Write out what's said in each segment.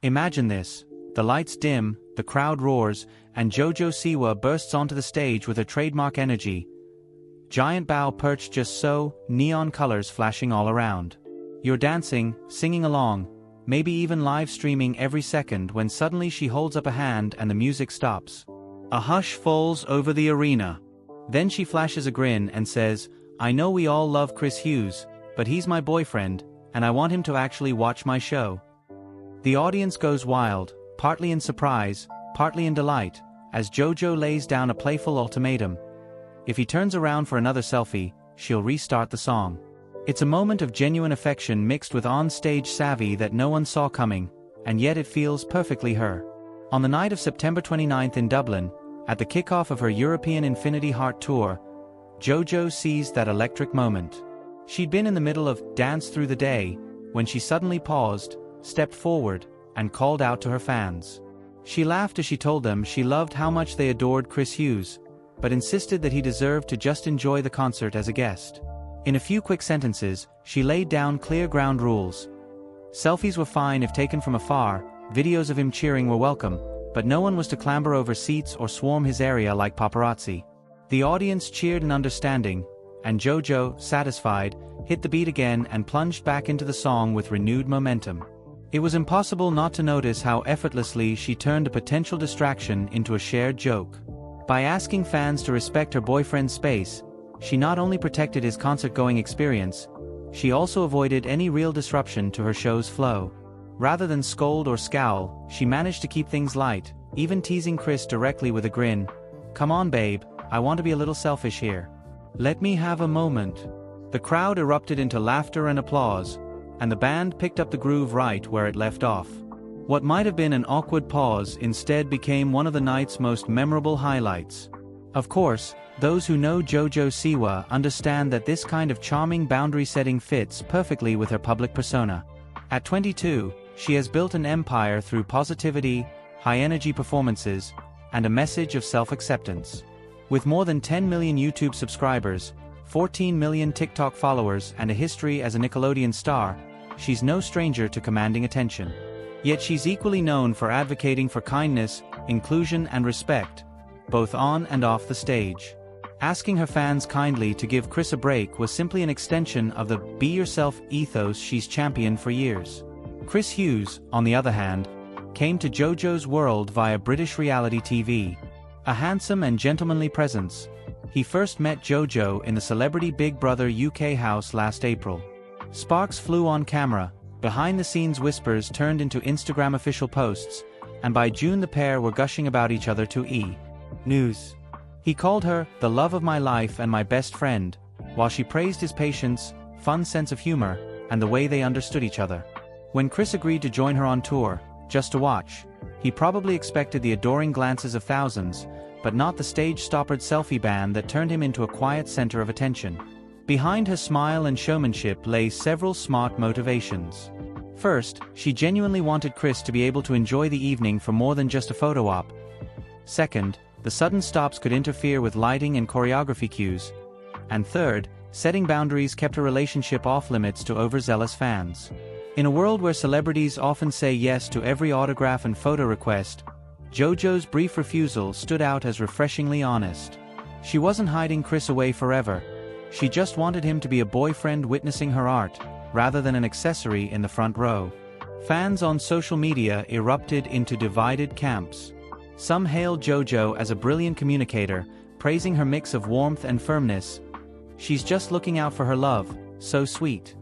Imagine this. The lights dim, the crowd roars, and JoJo Siwa bursts onto the stage with her trademark energy. Giant bow perched just so, neon colors flashing all around. You're dancing, singing along, maybe even live streaming every second when suddenly she holds up a hand and the music stops. A hush falls over the arena. Then she flashes a grin and says, "I know we all love Chris Hughes, but he's my boyfriend, and I want him to actually watch my show." The audience goes wild, partly in surprise, partly in delight, as JoJo lays down a playful ultimatum. If he turns around for another selfie, she'll restart the song. It's a moment of genuine affection mixed with on-stage savvy that no one saw coming, and yet it feels perfectly her. On the night of September 29th in Dublin, at the kickoff of her European Infinity Heart Tour, JoJo seized that electric moment. She'd been in the middle of Dance Through the Day, when she suddenly paused, stepped forward, and called out to her fans. She laughed as she told them she loved how much they adored Chris Hughes, but insisted that he deserved to just enjoy the concert as a guest. In a few quick sentences, she laid down clear ground rules. Selfies were fine if taken from afar, videos of him cheering were welcome, but no one was to clamber over seats or swarm his area like paparazzi. The audience cheered in understanding, and JoJo, satisfied, hit the beat again and plunged back into the song with renewed momentum. It was impossible not to notice how effortlessly she turned a potential distraction into a shared joke. By asking fans to respect her boyfriend's space, she not only protected his concert-going experience, she also avoided any real disruption to her show's flow. Rather than scold or scowl, she managed to keep things light, even teasing Chris directly with a grin. "Come on babe, I want to be a little selfish here. Let me have a moment." The crowd erupted into laughter and applause, and the band picked up the groove right where it left off. What might have been an awkward pause instead became one of the night's most memorable highlights. Of course, those who know JoJo Siwa understand that this kind of charming boundary setting fits perfectly with her public persona. At 22, she has built an empire through positivity, high-energy performances, and a message of self-acceptance. With more than 10 million YouTube subscribers, 14 million TikTok followers, and a history as a Nickelodeon star, she's no stranger to commanding attention. Yet she's equally known for advocating for kindness, inclusion, and respect, both on and off the stage. Asking her fans kindly to give Chris a break was simply an extension of the be yourself ethos she's championed for years. Chris Hughes, on the other hand, came to JoJo's world via British reality TV. A handsome and gentlemanly presence, he first met JoJo in the celebrity Big Brother UK house last April. Sparks flew on camera, behind-the-scenes whispers turned into Instagram official posts, and by June the pair were gushing about each other to E! News. He called her the love of my life and my best friend, while she praised his patience, fun sense of humor, and the way they understood each other. When Chris agreed to join her on tour, just to watch, he probably expected the adoring glances of thousands, but not the stage-stoppered selfie ban that turned him into a quiet center of attention. Behind her smile and showmanship lay several smart motivations. First, she genuinely wanted Chris to be able to enjoy the evening for more than just a photo op. Second, the sudden stops could interfere with lighting and choreography cues. And third, setting boundaries kept her relationship off-limits to overzealous fans. In a world where celebrities often say yes to every autograph and photo request, JoJo's brief refusal stood out as refreshingly honest. She wasn't hiding Chris away forever. She just wanted him to be a boyfriend witnessing her art, rather than an accessory in the front row. Fans on social media erupted into divided camps. Some hailed JoJo as a brilliant communicator, praising her mix of warmth and firmness. "She's just looking out for her love, so sweet."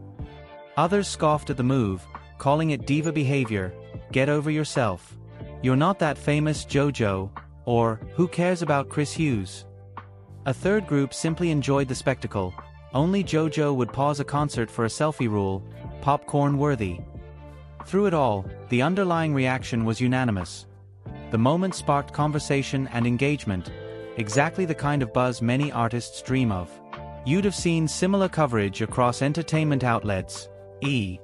Others scoffed at the move, calling it diva behavior, "Get over yourself. You're not that famous, JoJo," or "Who cares about Chris Hughes?" A third group simply enjoyed the spectacle. Only JoJo would pause a concert for a selfie rule, popcorn worthy. Through it all, the underlying reaction was unanimous. The moment sparked conversation and engagement, exactly the kind of buzz many artists dream of. You'd have seen similar coverage across entertainment outlets. E!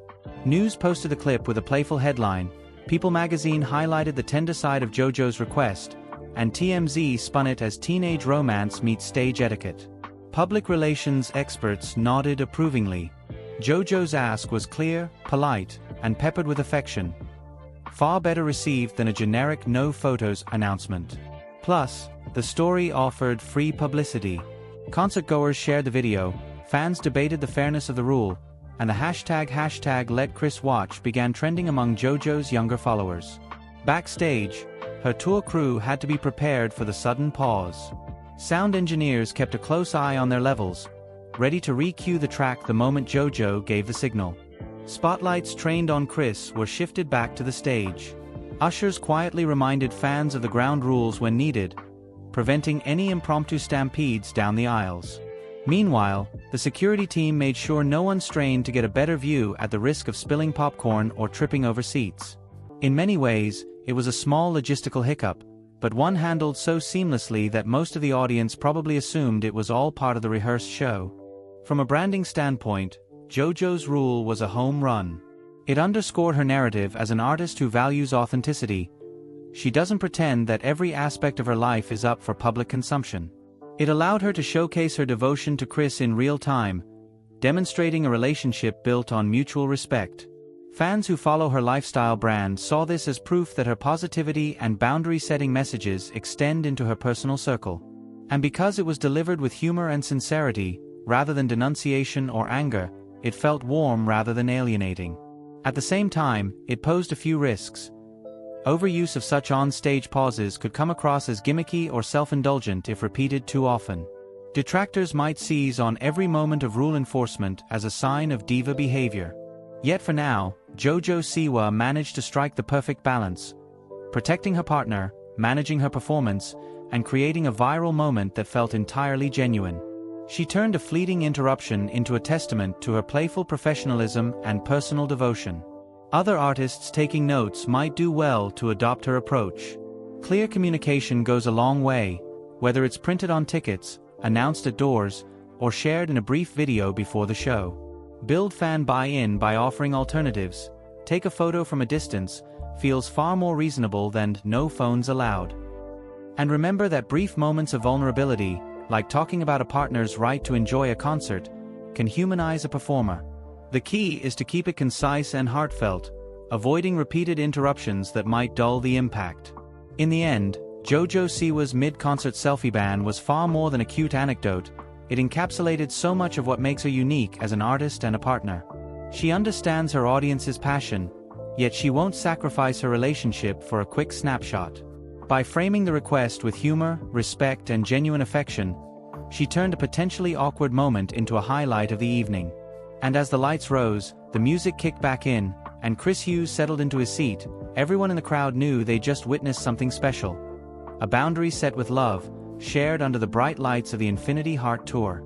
News posted a clip with a playful headline, People magazine highlighted the tender side of JoJo's request, and TMZ spun it as teenage romance meets stage etiquette. Public relations experts nodded approvingly. JoJo's ask was clear, polite, and peppered with affection. far better received than a generic no photos announcement. Plus, the story offered free publicity. Concertgoers shared the video, fans debated the fairness of the rule, and the hashtag Let Chris Watch began trending among JoJo's younger followers. Backstage, her tour crew had to be prepared for the sudden pause. Sound engineers kept a close eye on their levels, ready to re-cue the track the moment JoJo gave the signal. Spotlights trained on Chris were shifted back to the stage. Ushers quietly reminded fans of the ground rules when needed, preventing any impromptu stampedes down the aisles. Meanwhile, the security team made sure no one strained to get a better view at the risk of spilling popcorn or tripping over seats. In many ways, it was a small logistical hiccup, but one handled so seamlessly that most of the audience probably assumed it was all part of the rehearsed show. From a branding standpoint, JoJo's rule was a home run. It underscored her narrative as an artist who values authenticity. She doesn't pretend that every aspect of her life is up for public consumption. It allowed her to showcase her devotion to Chris in real time, demonstrating a relationship built on mutual respect. Fans who follow her lifestyle brand saw this as proof that her positivity and boundary-setting messages extend into her personal circle. And because it was delivered with humor and sincerity, rather than denunciation or anger, it felt warm rather than alienating. At the same time, it posed a few risks. Overuse of such on-stage pauses could come across as gimmicky or self-indulgent if repeated too often. Detractors might seize on every moment of rule enforcement as a sign of diva behavior. Yet for now, JoJo Siwa managed to strike the perfect balance, protecting her partner, managing her performance, and creating a viral moment that felt entirely genuine. She turned a fleeting interruption into a testament to her playful professionalism and personal devotion. Other artists taking notes might do well to adopt her approach. Clear communication goes a long way, whether it's printed on tickets, announced at doors, or shared in a brief video before the show. Build fan buy-in by offering alternatives. Take a photo from a distance feels far more reasonable than no phones allowed. And remember that brief moments of vulnerability, like talking about a partner's right to enjoy a concert, can humanize a performer. The key is to keep it concise and heartfelt, avoiding repeated interruptions that might dull the impact. In the end, JoJo Siwa's mid-concert selfie ban was far more than a cute anecdote. It encapsulated so much of what makes her unique as an artist and a partner. She understands her audience's passion, yet she won't sacrifice her relationship for a quick snapshot. By framing the request with humor, respect, and genuine affection, she turned a potentially awkward moment into a highlight of the evening. And as the lights rose, the music kicked back in, and Chris Hughes settled into his seat, everyone in the crowd knew they just witnessed something special. A boundary set with love, shared under the bright lights of the Infinity Heart Tour.